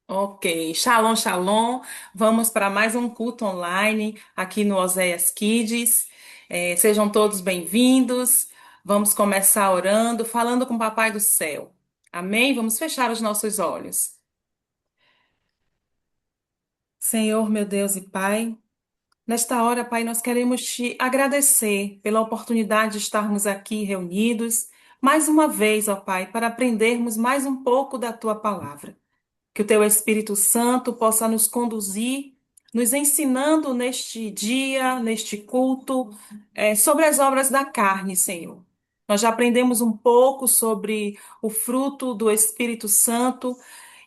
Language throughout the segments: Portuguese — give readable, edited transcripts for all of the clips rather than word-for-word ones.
Ok, shalom, shalom. Vamos para mais um culto online aqui no Oséias Kids. Sejam todos bem-vindos. Vamos começar orando, falando com o Papai do Céu. Amém? Vamos fechar os nossos olhos. Senhor, meu Deus e Pai, nesta hora, Pai, nós queremos te agradecer pela oportunidade de estarmos aqui reunidos mais uma vez, ó Pai, para aprendermos mais um pouco da tua palavra. Que o teu Espírito Santo possa nos conduzir, nos ensinando neste dia, neste culto, sobre as obras da carne, Senhor. Nós já aprendemos um pouco sobre o fruto do Espírito Santo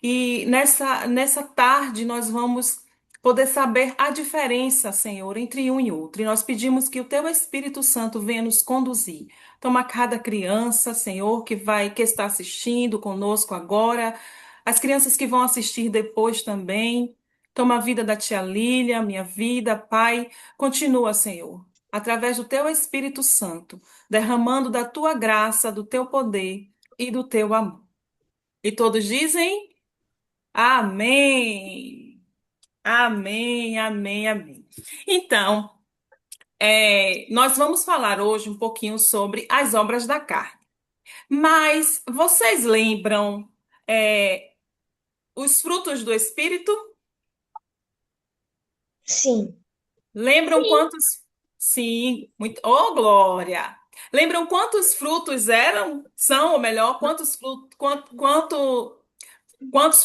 e nessa tarde nós vamos poder saber a diferença, Senhor, entre um e outro. E nós pedimos que o teu Espírito Santo venha nos conduzir. Toma cada criança, Senhor, que está assistindo conosco agora, as crianças que vão assistir depois também. Toma a vida da tia Lília, minha vida, Pai. Continua, Senhor, através do teu Espírito Santo, derramando da tua graça, do teu poder e do teu amor. E todos dizem: Amém. Amém, amém, amém. Então, nós vamos falar hoje um pouquinho sobre as obras da carne. Mas vocês lembram, é, os frutos do Espírito? Sim, Lembram quantos? Sim, muito. Oh, glória! Lembram quantos frutos eram? São, ou melhor, quantos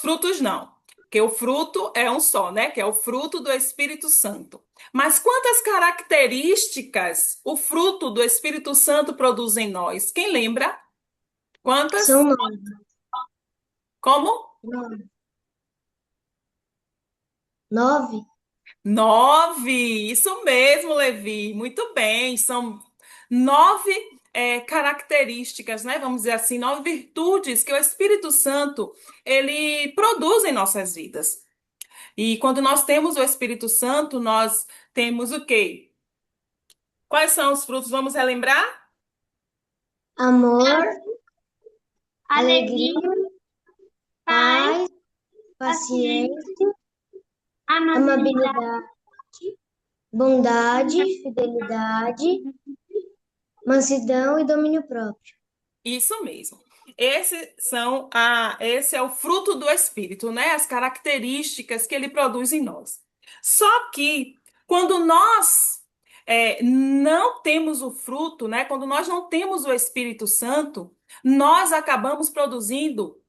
frutos não? Porque o fruto é um só, né? Que é o fruto do Espírito Santo. Mas quantas características o fruto do Espírito Santo produz em nós? Quem lembra? são Quantas? nove. Como? Nove. Nove? 9, isso mesmo, Levi. Muito bem. São 9 características, né? Vamos dizer assim, 9 virtudes que o Espírito Santo ele produz em nossas vidas. E quando nós temos o Espírito Santo, nós temos o quê? Quais são os frutos? Vamos relembrar? Amor, Alegria, alegria, paz, paz, paciência, paciência, amabilidade, amabilidade, bondade, fidelidade, mansidão e domínio próprio. Isso mesmo. Esse é o fruto do Espírito, né? As características que ele produz em nós. Só que quando nós não temos o fruto, né? Quando nós não temos o Espírito Santo, nós acabamos produzindo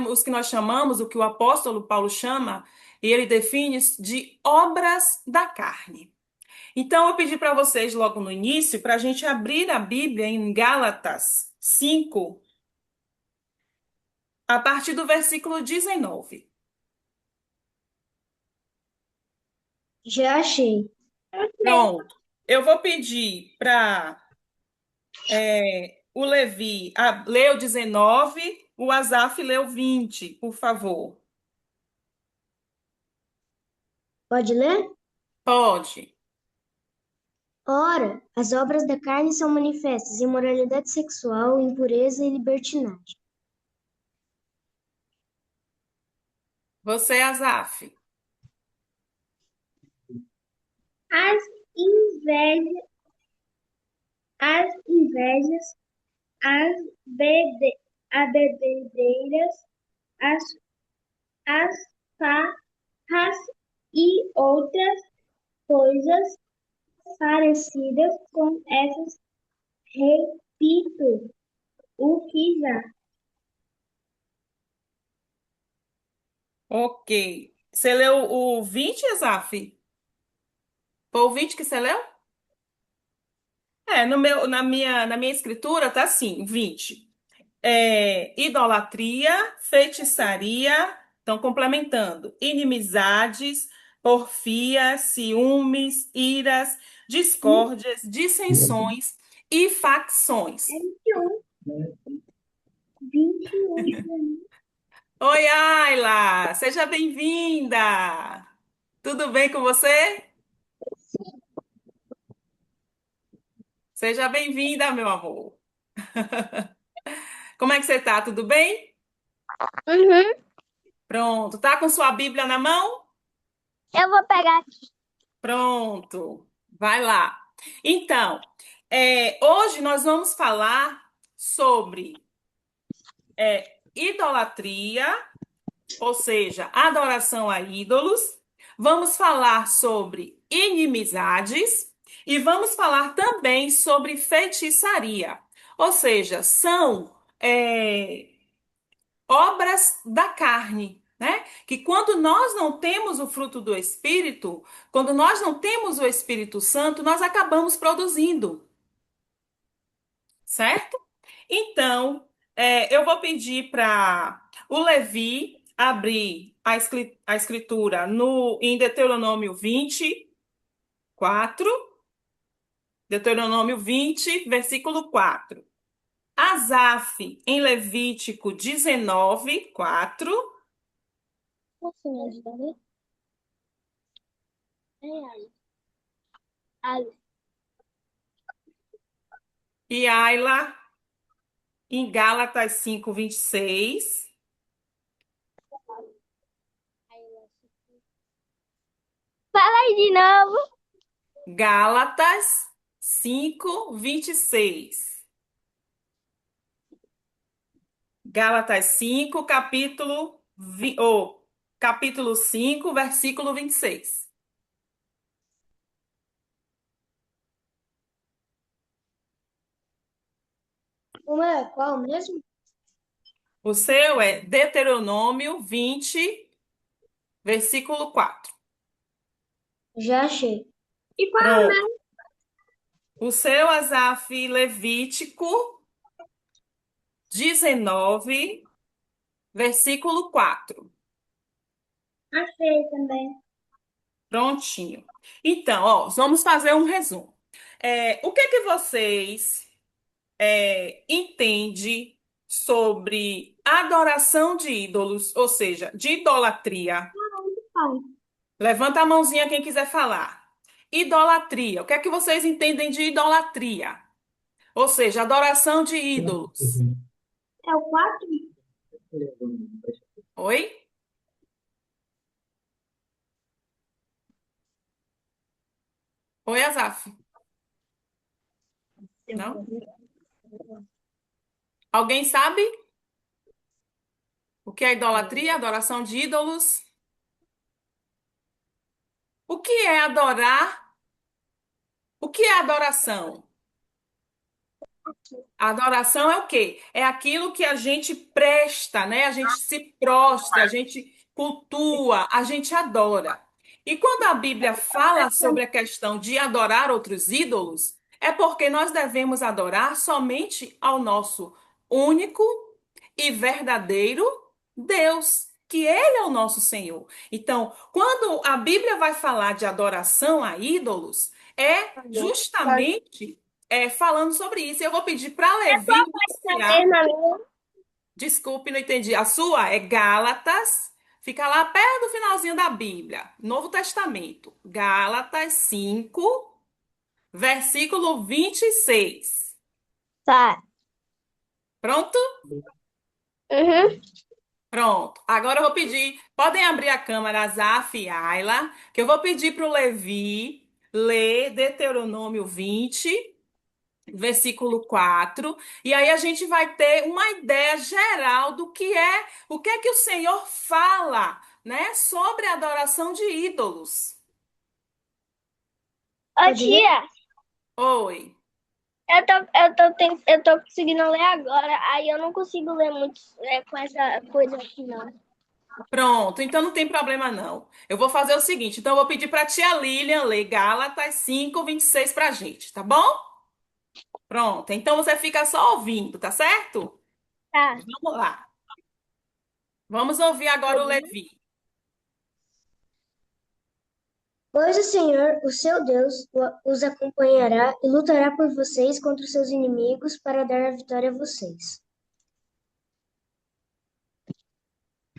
os que nós chamamos, o que o apóstolo Paulo chama, e ele define de obras da carne. Então, eu pedi para vocês logo no início para a gente abrir a Bíblia em Gálatas 5, a partir do versículo 19. Já achei. Pronto. Eu vou pedir para o Levi ler o 19, o Asaf lê o 20, por favor. Pode ler? Pode. Ora, as obras da carne são manifestas: imoralidade sexual, impureza e libertinagem. Você, Asaf. as invejas, as as bebedeiras, as, as farras e outras coisas parecidas com essas, repito o que já. Ok. Você leu o 20, Asaf? Foi o 20 que você leu? Na minha escritura tá assim, 20. Idolatria, feitiçaria, estão complementando, inimizades, porfias, ciúmes, iras, discórdias, dissensões e facções. 21, 21. Oi, Ayla, seja bem-vinda. Tudo bem com você? Seja bem-vinda, meu amor. Como é que você tá? Tudo bem? Uhum. Pronto. Tá com sua Bíblia na mão? Eu vou pegar aqui. Pronto. Vai lá. Então, hoje nós vamos falar sobre idolatria, ou seja, adoração a ídolos. Vamos falar sobre inimizades e vamos falar também sobre feitiçaria. Ou seja, são obras da carne, né? Que quando nós não temos o fruto do Espírito, quando nós não temos o Espírito Santo, nós acabamos produzindo, certo? Então, eu vou pedir para o Levi abrir a escritura em Deuteronômio 24, Deuteronômio 20, versículo 4. Asaf em Levítico 19, 4. Posso me ajudar a ler? É aí. Ali. E Ayla em Gálatas 5:26. Fala aí de novo. Gálatas 5:26. Gálatas 5, capítulo 5, versículo 26. Uma é qual mesmo? O seu é Deuteronômio 20, versículo 4. Já achei. E qual é o Pronto. meu? O seu, Asaf, Levítico 19, versículo 4. Achei também. Prontinho. Então, ó, vamos fazer um resumo. O que que vocês entendem sobre adoração de ídolos, ou seja, de idolatria? Qual? Levanta a mãozinha quem quiser falar. Idolatria. O que é que vocês entendem de idolatria? Ou seja, adoração de ídolos. É o 4? Oi? Oi, Azaf. Não? Alguém sabe o que é idolatria? Adoração de ídolos? O que é adorar? O que é adoração? A adoração é o quê? É aquilo que a gente presta, né? A gente se prostra, a gente cultua, a gente adora. E quando a Bíblia fala sobre a questão de adorar outros ídolos, é porque nós devemos adorar somente ao nosso único e verdadeiro Deus, que Ele é o nosso Senhor. Então, quando a Bíblia vai falar de adoração a ídolos, é justamente falando sobre isso. Eu vou pedir para Levi iniciar. Mesma minha. Desculpe, não entendi. A sua é Gálatas. Fica lá perto do finalzinho da Bíblia. Novo Testamento. Gálatas 5, versículo 26. Tá. Pronto? Uhum. Pronto. Agora eu vou pedir. Podem abrir a câmera, Azaf e Ayla, que eu vou pedir para o Levi ler Deuteronômio 20, versículo 4, e aí a gente vai ter uma ideia geral do que é, o que é que o Senhor fala, né, sobre a adoração de ídolos. Ô, Pode ler? tia, Oi. eu tô conseguindo ler agora, aí eu não consigo ler muito com essa coisa aqui, não. Pronto, então não tem problema não. Eu vou fazer o seguinte, então eu vou pedir para a tia Lilian ler Gálatas 5:26 para a gente, tá bom? Pronto, então você fica só ouvindo, tá certo? Tá. Vamos lá. Vamos ouvir agora o Levi. Pois o Senhor, o seu Deus, os acompanhará e lutará por vocês contra os seus inimigos para dar a vitória a vocês.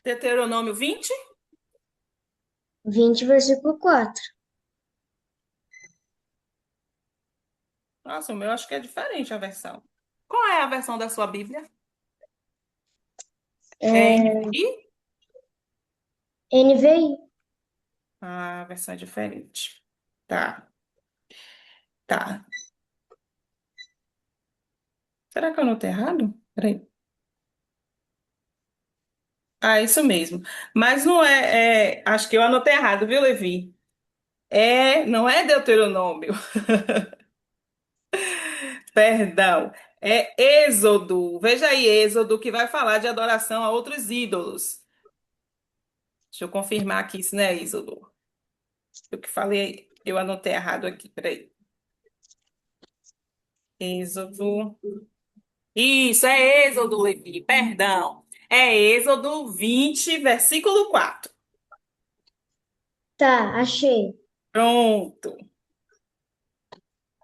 Deuteronômio 20. 20, versículo 4. Nossa, o meu acho que é diferente a versão. Qual é a versão da sua Bíblia? É É, NVI? NVI. Ah, a versão é diferente. Tá, tá. Será que eu anotei errado? Peraí. Ah, isso mesmo. Mas não acho que eu anotei errado, viu, Levi? Não é Deuteronômio, perdão. É Êxodo. Veja aí, Êxodo, que vai falar de adoração a outros ídolos. Deixa eu confirmar aqui se não é Êxodo. Eu que falei, eu anotei errado aqui, peraí. Êxodo. Isso, é Êxodo, Levi, perdão. É Êxodo 20, versículo 4. Tá, achei. Pronto.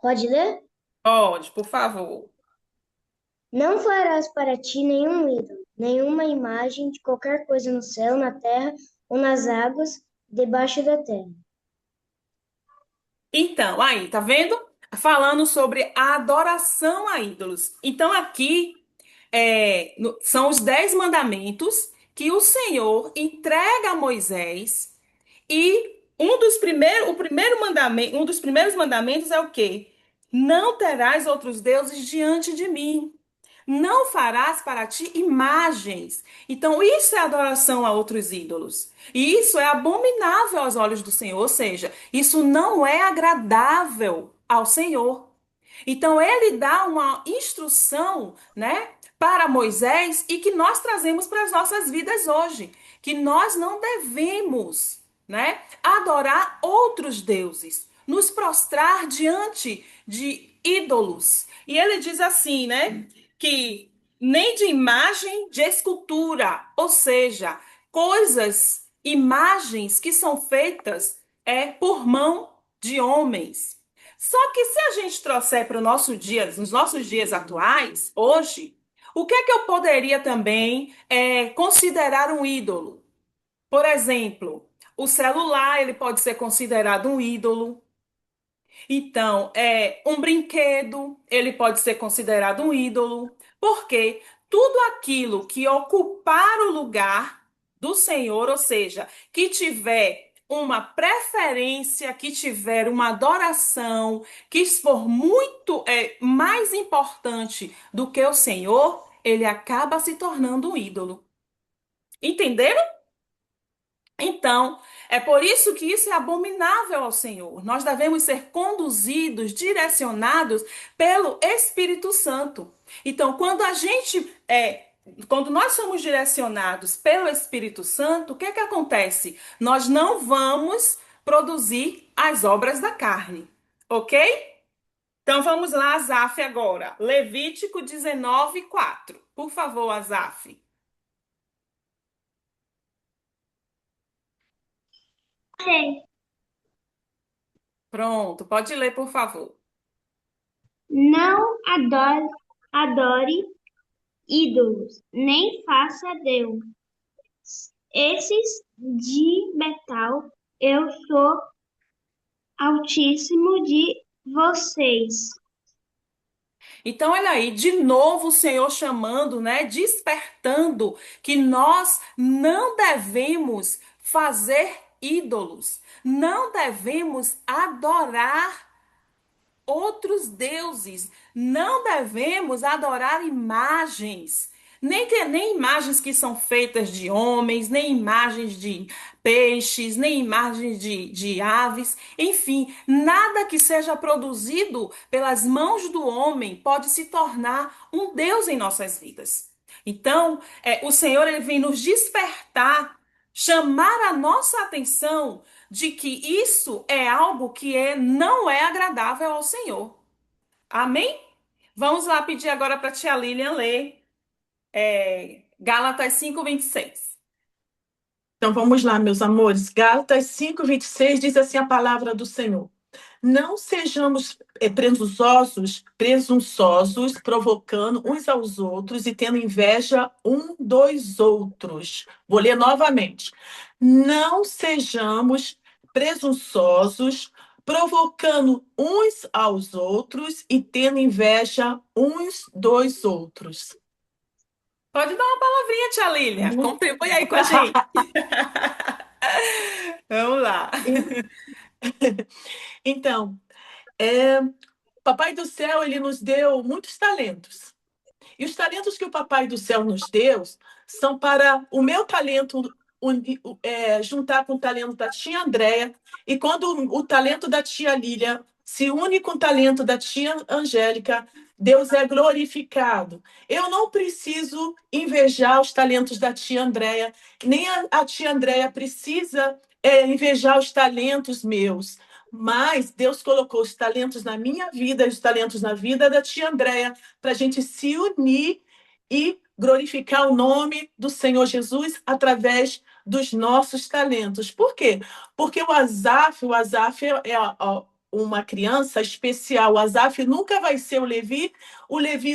Pode ler? Pode, por favor. Não farás para ti nenhum ídolo, nenhuma imagem de qualquer coisa no céu, na terra ou nas águas debaixo da terra. Então, aí, tá vendo? Falando sobre a adoração a ídolos. Então, aqui são os 10 mandamentos que o Senhor entrega a Moisés. E um dos primeiros mandamentos é o quê? Não terás outros deuses diante de mim. Não farás para ti imagens. Então, isso é adoração a outros ídolos. E isso é abominável aos olhos do Senhor, ou seja, isso não é agradável ao Senhor. Então, ele dá uma instrução, né, para Moisés e que nós trazemos para as nossas vidas hoje, que nós não devemos, né, adorar outros deuses, nos prostrar diante de ídolos. E ele diz assim, né, que nem de imagem de escultura, ou seja, coisas, imagens que são feitas por mão de homens. Só que se a gente trouxer para o nosso dia, nos nossos dias atuais, hoje, o que é que eu poderia também considerar um ídolo? Por exemplo, o celular, ele pode ser considerado um ídolo. Então, um brinquedo, ele pode ser considerado um ídolo, porque tudo aquilo que ocupar o lugar do Senhor, ou seja, que tiver uma preferência, que tiver uma adoração, que for muito mais importante do que o Senhor, ele acaba se tornando um ídolo. Entenderam? Então, é por isso que isso é abominável ao Senhor. Nós devemos ser conduzidos, direcionados pelo Espírito Santo. Então, quando nós somos direcionados pelo Espírito Santo, o que é que acontece? Nós não vamos produzir as obras da carne, ok? Então vamos lá, Asaf, agora. Levítico 19:4. Por favor, Asaf. Achei. Pronto, pode ler, por favor. Não adore ídolos, nem faça Deus. Esses de metal, eu sou altíssimo de vocês. Então, olha aí, de novo o Senhor chamando, né? Despertando que nós não devemos fazer ídolos, não devemos adorar outros deuses. Não devemos adorar imagens. Nem imagens que são feitas de homens, nem imagens de peixes, nem imagens de aves, enfim, nada que seja produzido pelas mãos do homem pode se tornar um Deus em nossas vidas. Então, o Senhor ele vem nos despertar, chamar a nossa atenção de que isso é algo que não é agradável ao Senhor. Amém? Vamos lá pedir agora para a tia Lilian ler Gálatas 5:26. Então vamos lá, meus amores. Gálatas 5:26 diz assim a palavra do Senhor. Não sejamos presunçosos, provocando uns aos outros e tendo inveja um dos outros. Vou ler novamente. Não sejamos presunçosos, provocando uns aos outros e tendo inveja uns dos outros. Pode dar uma palavrinha, tia Lília. Mu- Contribui aí com a gente. Vamos lá. Então, Papai do Céu, ele nos deu muitos talentos. E os talentos que o Papai do Céu nos deu são para o meu talento juntar com o talento da tia Andréia. E quando o talento da tia Lília se une com o talento da tia Angélica, Deus é glorificado. Eu não preciso invejar os talentos da tia Andréia, nem a tia Andréia precisa invejar os talentos meus. Mas Deus colocou os talentos na minha vida e os talentos na vida da tia Andréia para a gente se unir e glorificar o nome do Senhor Jesus através dos nossos talentos. Por quê? Porque o Asaf uma criança especial. O Asaf nunca vai ser o Levi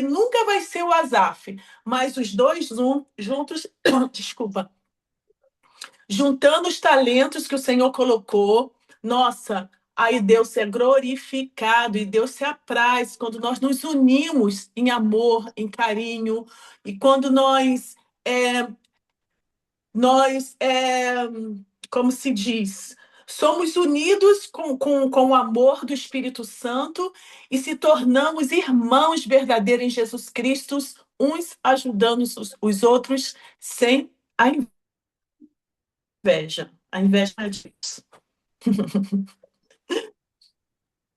nunca vai ser o Asaf, mas os dois juntos, desculpa, juntando os talentos que o Senhor colocou, nossa, aí Deus é glorificado e Deus se apraz quando nós nos unimos em amor, em carinho, e quando nós, como se diz, somos unidos com o amor do Espírito Santo e se tornamos irmãos verdadeiros em Jesus Cristo, uns ajudando os outros sem a inveja. A inveja é disso.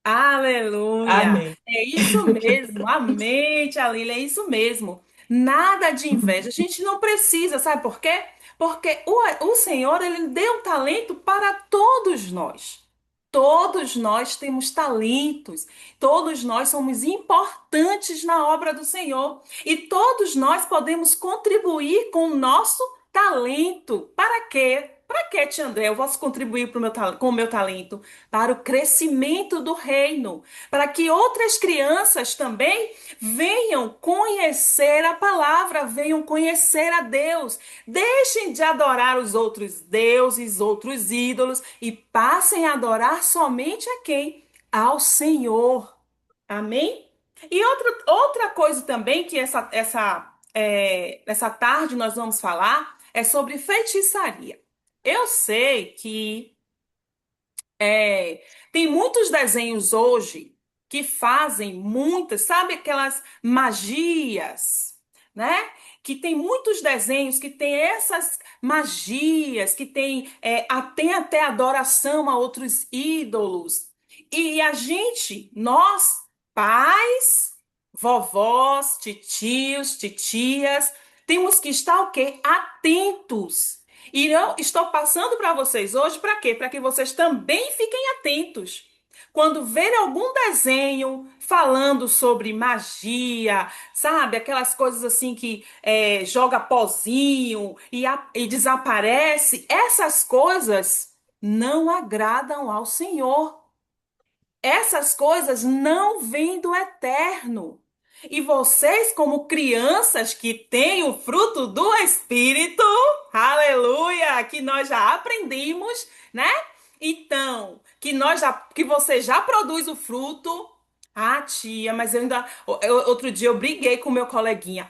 Aleluia! Amém. É isso mesmo, amém, tia Lília, é isso mesmo. Nada de inveja, a gente não precisa, sabe por quê? Porque o Senhor, Ele deu talento para todos nós. Todos nós temos talentos, todos nós somos importantes na obra do Senhor e todos nós podemos contribuir com o nosso talento. Para quê? Para quê, tia André? Eu posso contribuir com o meu talento para o crescimento do reino, para que outras crianças também venham conhecer a palavra, venham conhecer a Deus. Deixem de adorar os outros deuses, outros ídolos e passem a adorar somente a quem? Ao Senhor. Amém? E outra coisa também que essa tarde nós vamos falar é sobre feitiçaria. Eu sei que tem muitos desenhos hoje que fazem muitas, sabe aquelas magias, né? Que tem muitos desenhos que tem essas magias, que tem até adoração a outros ídolos. E a gente, nós, pais, vovós, titios, titias, temos que estar o quê? Atentos. E eu estou passando para vocês hoje para quê? Para que vocês também fiquem atentos. Quando verem algum desenho falando sobre magia, sabe? Aquelas coisas assim que joga pozinho e desaparece, essas coisas não agradam ao Senhor. Essas coisas não vêm do eterno. E vocês, como crianças que têm o fruto do Espírito, aleluia, que nós já aprendimos, né? Então, que você já produz o fruto. Ah, tia, mas outro dia eu briguei com meu coleguinha.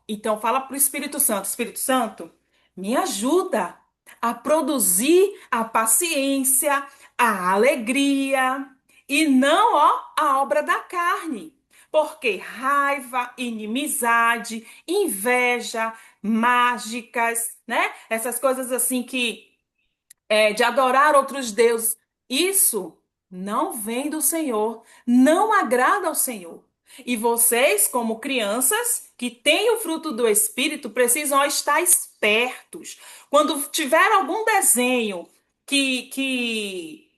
Então fala pro Espírito Santo, me ajuda a produzir a paciência, a alegria e não, a obra da carne. Porque raiva, inimizade, inveja, mágicas, né? Essas coisas assim de adorar outros deuses, isso não vem do Senhor, não agrada ao Senhor. E vocês, como crianças que têm o fruto do Espírito, precisam estar espertos. Quando tiver algum desenho que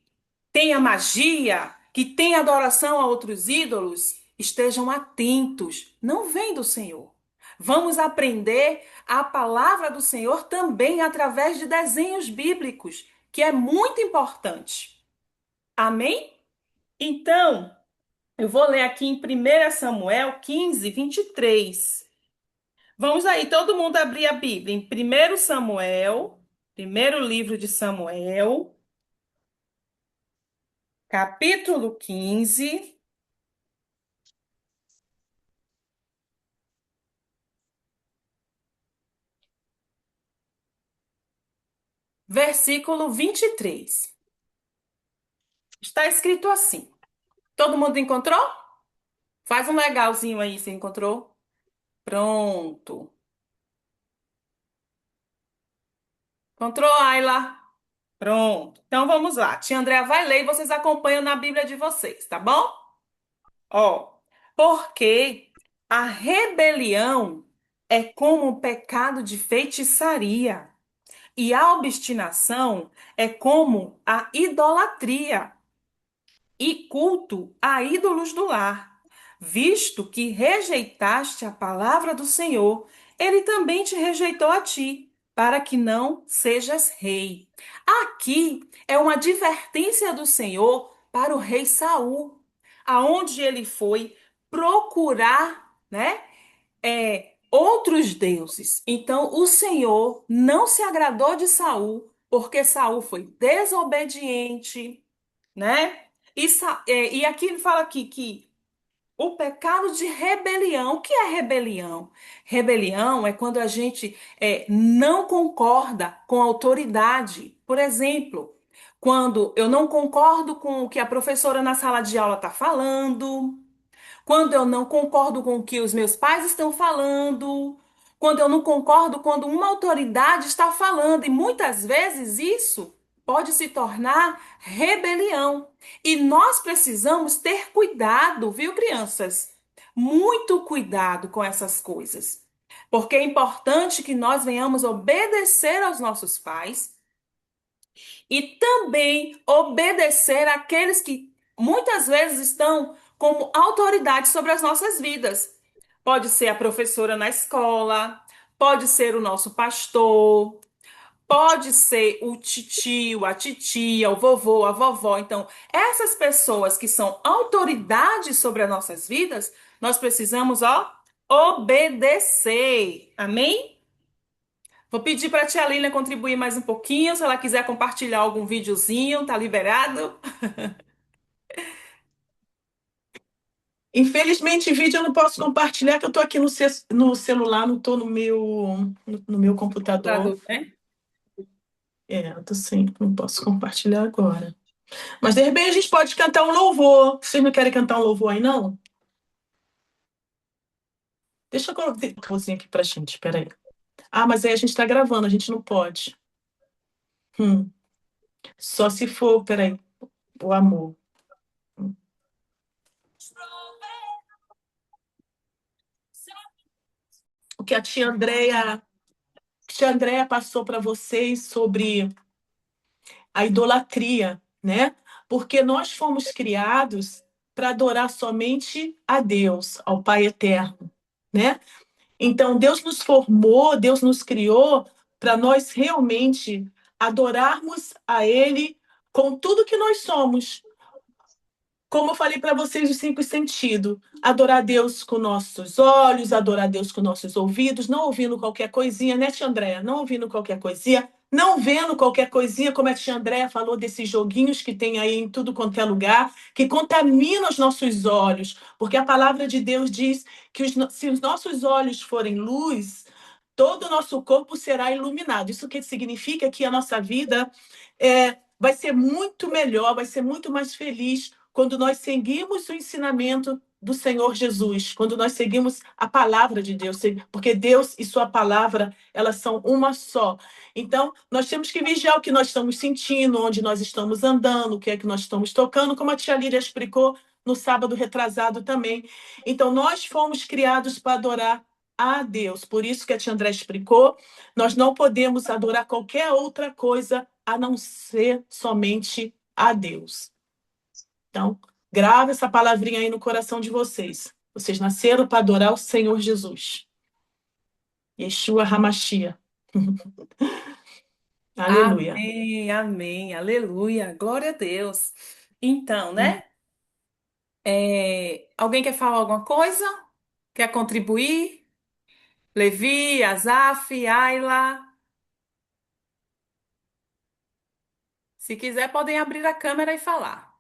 tenha magia, que tenha adoração a outros ídolos, estejam atentos. Não vem do Senhor. Vamos aprender a palavra do Senhor também através de desenhos bíblicos, que é muito importante. Amém? Então, eu vou ler aqui em 1 Samuel 15, 23. Vamos aí, todo mundo abrir a Bíblia em 1 Samuel, primeiro livro de Samuel, capítulo 15. versículo 23. Está escrito assim. Todo mundo encontrou? Faz um legalzinho aí, se encontrou? Pronto. Encontrou, Ayla? Pronto. Então vamos lá. Tia Andrea vai ler e vocês acompanham na Bíblia de vocês, tá bom? Ó, porque a rebelião é como um pecado de feitiçaria, e a obstinação é como a idolatria e culto a ídolos do lar. Visto que rejeitaste a palavra do Senhor, ele também te rejeitou a ti, para que não sejas rei. Aqui é uma advertência do Senhor para o rei Saul, aonde ele foi procurar, né, outros deuses. Então, o Senhor não se agradou de Saul, porque Saul foi desobediente, né? E aqui ele fala aqui que o pecado de rebelião. O que é rebelião? Rebelião é quando a gente não concorda com a autoridade. Por exemplo, quando eu não concordo com o que a professora na sala de aula está falando, quando eu não concordo com o que os meus pais estão falando, quando eu não concordo quando uma autoridade está falando, e muitas vezes isso pode se tornar rebelião. E nós precisamos ter cuidado, viu, crianças? Muito cuidado com essas coisas. Porque é importante que nós venhamos obedecer aos nossos pais e também obedecer àqueles que muitas vezes estão como autoridade sobre as nossas vidas. Pode ser a professora na escola, pode ser o nosso pastor, pode ser o titio, a titia, o vovô, a vovó. Então, essas pessoas que são autoridades sobre as nossas vidas, nós precisamos, ó, obedecer. Amém? Vou pedir para a tia Lília contribuir mais um pouquinho, se ela quiser compartilhar algum videozinho, tá liberado? Infelizmente, vídeo eu não posso compartilhar, que eu estou aqui no celular, não estou no meu computador. Computador, né? Eu tô sem, não posso compartilhar agora. Mas de repente a gente pode cantar um louvor. Vocês não querem cantar um louvor aí, não? Deixa eu colocar um louvorzinho aqui pra gente, peraí. Ah, mas aí a gente tá gravando, a gente não pode. Hum, só se for, peraí, o amor. O que a tia Andrea passou para vocês sobre a idolatria, né? Porque nós fomos criados para adorar somente a Deus, ao Pai eterno, né? Então, Deus nos formou, Deus nos criou para nós realmente adorarmos a Ele com tudo que nós somos. Como eu falei para vocês, os cinco sentidos. Adorar a Deus com nossos olhos, adorar a Deus com nossos ouvidos, não ouvindo qualquer coisinha, né, tia Andréia? Não ouvindo qualquer coisinha, não vendo qualquer coisinha, como a tia Andréia falou desses joguinhos que tem aí em tudo quanto é lugar, que contaminam os nossos olhos. Porque a palavra de Deus diz que se os nossos olhos forem luz, todo o nosso corpo será iluminado. Isso que significa que a nossa vida vai ser muito melhor, vai ser muito mais feliz quando nós seguimos o ensinamento do Senhor Jesus, quando nós seguimos a palavra de Deus, porque Deus e sua palavra, elas são uma só. Então, nós temos que vigiar o que nós estamos sentindo, onde nós estamos andando, o que é que nós estamos tocando, como a tia Líria explicou no sábado retrasado também. Então, nós fomos criados para adorar a Deus. Por isso que a tia André explicou, nós não podemos adorar qualquer outra coisa a não ser somente a Deus. Então, grave essa palavrinha aí no coração de vocês. Vocês nasceram para adorar o Senhor Jesus. Yeshua Hamashia. Aleluia. Amém, amém, aleluia, glória a Deus. Então, Hum. né? Alguém quer falar alguma coisa? Quer contribuir? Levi, Azaf, Ayla. Se quiser, podem abrir a câmera e falar.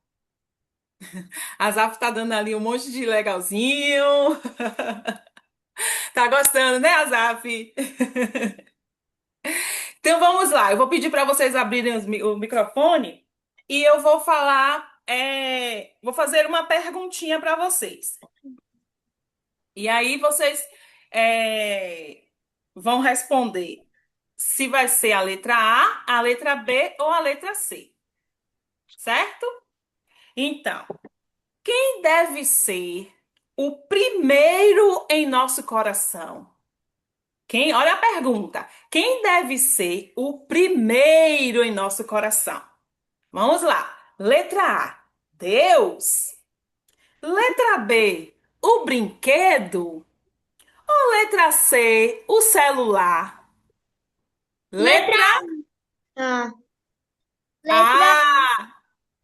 Azaf tá dando ali um monte de legalzinho. Tá gostando, né, Azaf? Então vamos lá, eu vou pedir para vocês abrirem o microfone e eu vou falar, vou fazer uma perguntinha para vocês. E aí vocês é, vão responder se vai ser a letra A letra B ou a letra C, certo? Então, quem deve ser o primeiro em nosso coração? Quem? Olha a pergunta. Quem deve ser o primeiro em nosso coração? Vamos lá. Letra A, Deus. Letra B, o brinquedo. Ou letra C, o celular? Letra Letra Ah, Letra A.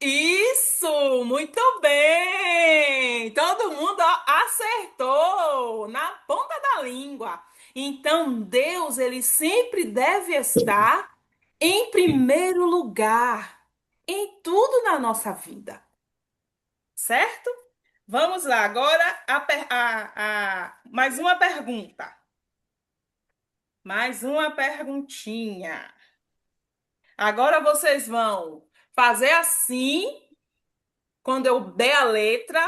Isso, muito bem. Todo mundo ó, acertou na ponta da língua. Então, Deus, ele sempre deve estar em primeiro lugar em tudo na nossa vida, certo? Vamos lá, agora mais uma pergunta. Mais uma perguntinha. Agora vocês vão fazer assim quando eu der a letra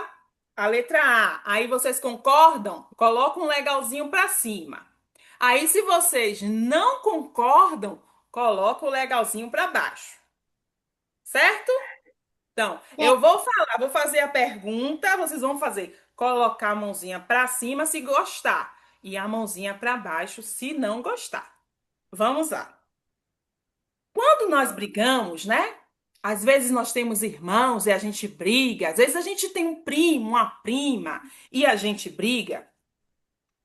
A. Aí vocês concordam? Coloca um legalzinho para cima. Aí, se vocês não concordam, coloca o legalzinho para baixo. Certo? Então, eu vou falar, vou fazer a pergunta, vocês vão fazer, colocar a mãozinha para cima se gostar e a mãozinha para baixo se não gostar. Vamos lá. Quando nós brigamos, né? Às vezes nós temos irmãos e a gente briga, às vezes a gente tem um primo, uma prima e a gente briga.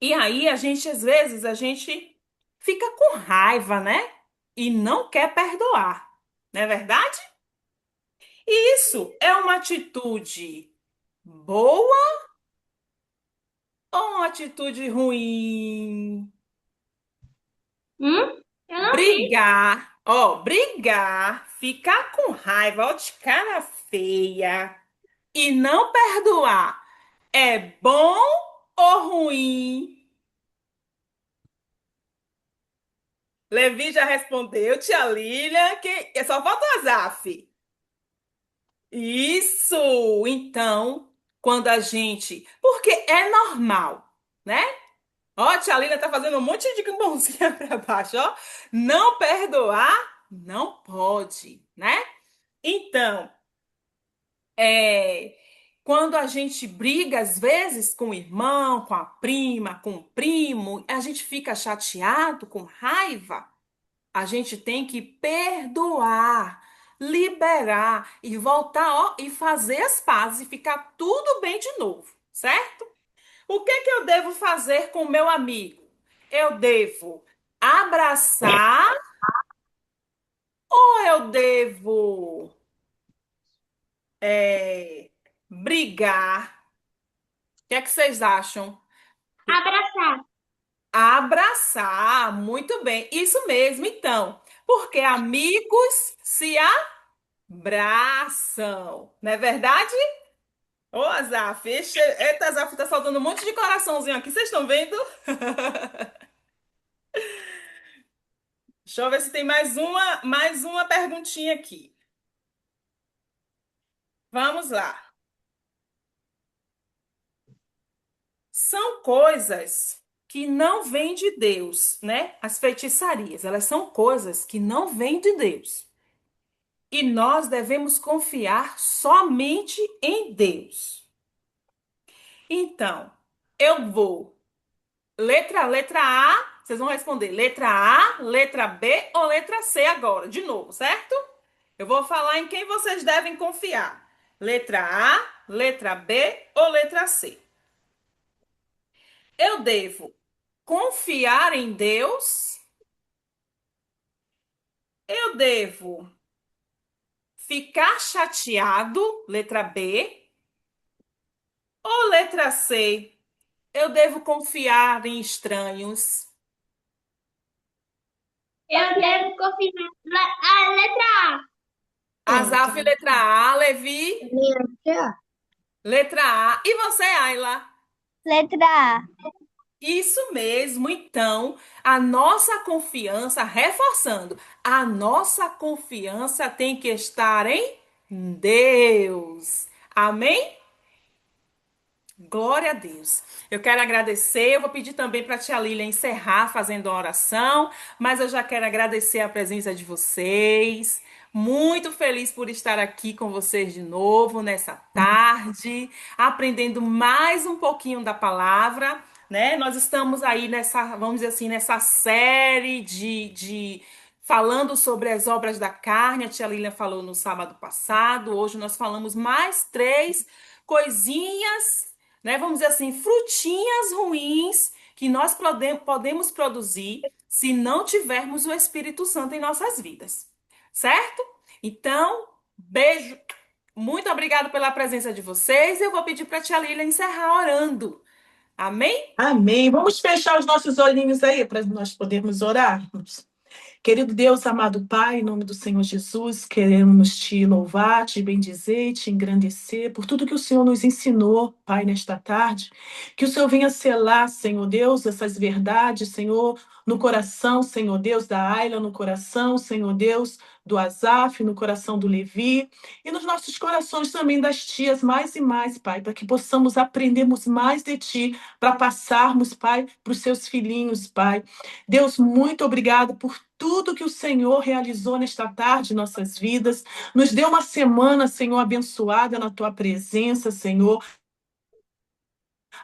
E aí às vezes a gente fica com raiva, né? E não quer perdoar. Não é verdade? Isso é uma atitude boa ou uma atitude ruim? Eu não vi. Brigar, ó, brigar, ficar com raiva, ó, de cara feia e não perdoar é bom ou ruim? Levi já respondeu, tia Lília, que só falta o Azaf. Isso! Então, quando a gente. Porque é normal, né? Ó, tia Lília tá fazendo um monte de mãozinha para baixo, ó. Não perdoar não pode, né? Então, quando a gente briga, às vezes, com o irmão, com a prima, com o primo, a gente fica chateado, com raiva, a gente tem que perdoar, liberar e voltar, ó, e fazer as pazes e ficar tudo bem de novo, certo? O que que eu devo fazer com o meu amigo? Eu devo abraçar ou eu devo brigar? O que é que vocês acham? Abraçar. Abraçar, muito bem. Isso mesmo, então. Porque amigos se abraçam, não é verdade? Ô, Azaf, eita, Azaf, tá soltando um monte de coraçãozinho aqui, vocês estão vendo? Deixa eu ver se tem mais uma perguntinha aqui. Vamos lá. São coisas que não vêm de Deus, né? As feitiçarias, elas são coisas que não vêm de Deus. E nós devemos confiar somente em Deus. Então, eu vou. Letra A, vocês vão responder letra A, letra B ou letra C agora, de novo, certo? Eu vou falar em quem vocês devem confiar. Letra A, letra B ou letra C. Eu devo confiar em Deus? Eu devo ficar chateado? Letra B. Ou letra C? Eu devo confiar em estranhos? Eu devo confiar a letra A. Azaf, letra A. Levi, minha letra A. E você, Ayla? Letra A. Isso mesmo. Então, a nossa confiança, reforçando, a nossa confiança tem que estar em Deus. Amém? Glória a Deus. Eu quero agradecer. Eu vou pedir também para a tia Lília encerrar fazendo a oração, mas eu já quero agradecer a presença de vocês. Muito feliz por estar aqui com vocês de novo nessa tarde, aprendendo mais um pouquinho da palavra, né? Nós estamos aí nessa, vamos dizer assim, nessa série de falando sobre as obras da carne. A tia Lília falou no sábado passado. Hoje nós falamos mais três coisinhas, né? Vamos dizer assim, frutinhas ruins que nós podemos produzir se não tivermos o Espírito Santo em nossas vidas, certo? Então, beijo. Muito obrigada pela presença de vocês. Eu vou pedir para a tia Lília encerrar orando. Amém? Amém. Vamos fechar os nossos olhinhos aí para nós podermos orarmos. Querido Deus, amado Pai, em nome do Senhor Jesus, queremos te louvar, te bendizer, te engrandecer por tudo que o Senhor nos ensinou, Pai, nesta tarde. Que o Senhor venha selar, Senhor Deus, essas verdades, Senhor, no coração, Senhor Deus, da Ayla, no coração, Senhor Deus, do Asaf, no coração do Levi, e nos nossos corações também das tias, mais e mais, Pai, para que possamos aprendermos mais de Ti, para passarmos, Pai, para os seus filhinhos, Pai. Deus, muito obrigado por tudo que o Senhor realizou nesta tarde em nossas vidas. Nos deu uma semana, Senhor, abençoada na tua presença, Senhor.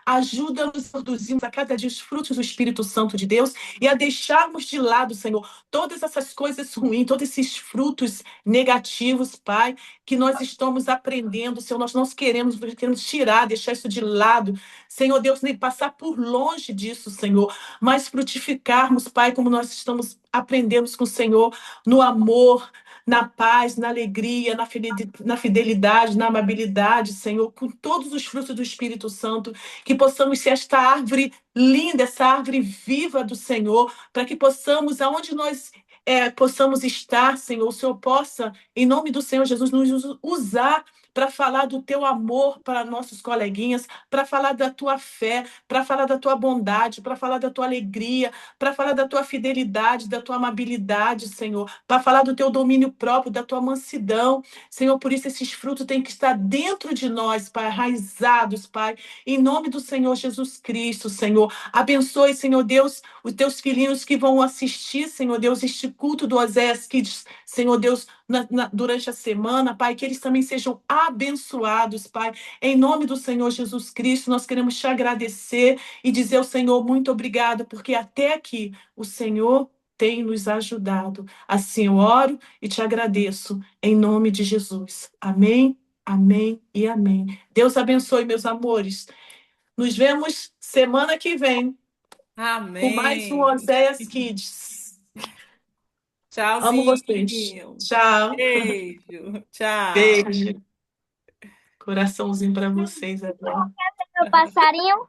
Ajuda-nos a produzirmos a cada dia os frutos do Espírito Santo de Deus e a deixarmos de lado, Senhor, todas essas coisas ruins, todos esses frutos negativos, Pai, que nós estamos aprendendo, Senhor. Nós não queremos tirar, deixar isso de lado, Senhor Deus, nem passar por longe disso, Senhor, mas frutificarmos, Pai, como nós estamos aprendendo com o Senhor, no amor, na paz, na alegria, na fidelidade, na amabilidade, Senhor, com todos os frutos do Espírito Santo, que possamos ser esta árvore linda, essa árvore viva do Senhor, para que possamos, aonde nós possamos estar, Senhor, o Senhor possa, em nome do Senhor Jesus, nos usar para falar do teu amor para nossos coleguinhas, para falar da tua fé, para falar da tua bondade, para falar da tua alegria, para falar da tua fidelidade, da tua amabilidade, Senhor, para falar do teu domínio próprio, da tua mansidão, Senhor. Por isso esses frutos têm que estar dentro de nós, Pai, enraizados, Pai, em nome do Senhor Jesus Cristo, Senhor. Abençoe, Senhor Deus, os teus filhinhos que vão assistir, Senhor Deus, este culto do Osés Kids, Senhor Deus, durante a semana, Pai, que eles também sejam abençoados, Pai. Em nome do Senhor Jesus Cristo, nós queremos te agradecer e dizer ao Senhor muito obrigado, porque até aqui o Senhor tem nos ajudado. Assim eu oro e te agradeço, em nome de Jesus. Amém, amém e amém. Deus abençoe, meus amores. Nos vemos semana que vem com mais um Amém. Oséias Kids. Amo vocês. Tchauzinho. Tchau. Beijo. Tchau. Beijo. Coraçãozinho para vocês agora. Meu passarinho.